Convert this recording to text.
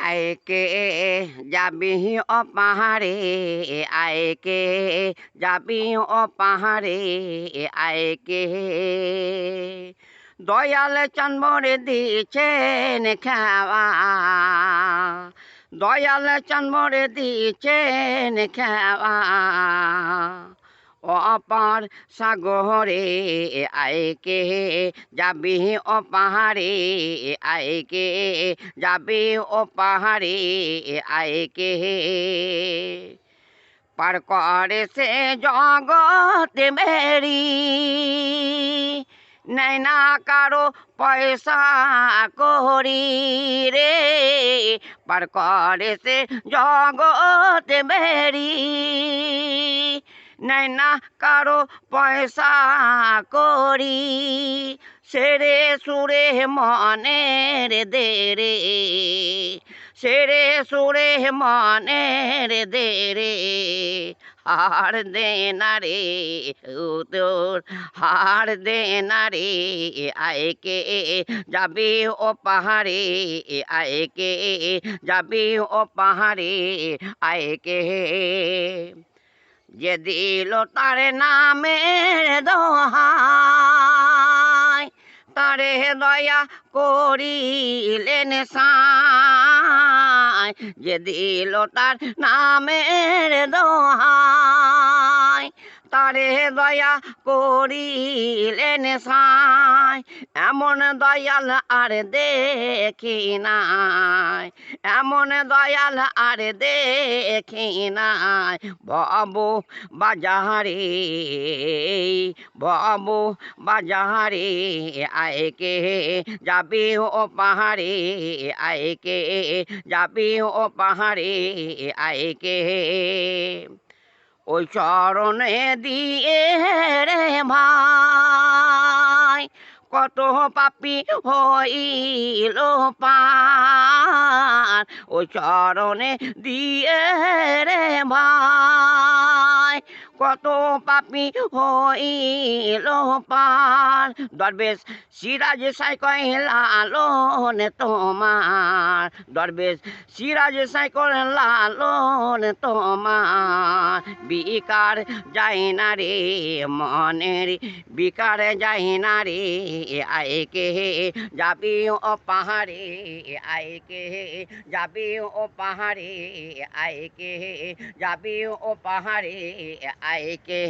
আইকে যাবি ও পাহাড়ে, আইকে যাবি ও পাহাড়ে, আইকে দয়াল চানমরে দিয়েছেন খাওয়া, দয়াল চানমরে দিয়েছেন খাওয়া। অপার সাগরে আইকে যাবি ও পাহাড়ে, আইকে যাবি ও পাহাড়ে, আইকে পার করে সে জগতে মেরি, নাই না কারো পয়সা করি রে, পার করে সে জগতে মেরি, নাই না কারো পয়সা করি। সেরে সুরে মনের দেরে, সেরে সুরে মনের দেরে, হার দে না রে তোর, হার দে না রে। আইকে যাবি ও পাহাড়ে, আইকে যাবি ও পাহাড়ে, আইকে যে দিল তার নামের দোহাই, তারে দয়া করিলেন সাই। যে দিল তার নামের দোহাই, তারে দয়া করিলেন সাই। এমন দয়াল আর দেখি নাই, এমন দয়াল আর দেখি নাই। ভব বাজারে, ভব বাজারে, আইকে যাবি ও পাহাড়ে, আইকে যাবি ও পাহাড়ে, আইকে ওই চরণে দিয়ে রে ভাই কত পাপি হইল পার, ওই চরণে দিয়ে রে ভাই কত পাপি হইল পার। দরবেশ সিরাজ সাই কয় লালন তোমার, দরবেশ সিরাজ সাই কয় লালন তোমার। বিকার যায় না রে মনের, বিকার যায় না রে, আইকে যাবি ও পাহাড়ে, আইকে যাবি ও পাহাড়ে, আইকে যাবি ও পাহাড়ে, আইকে।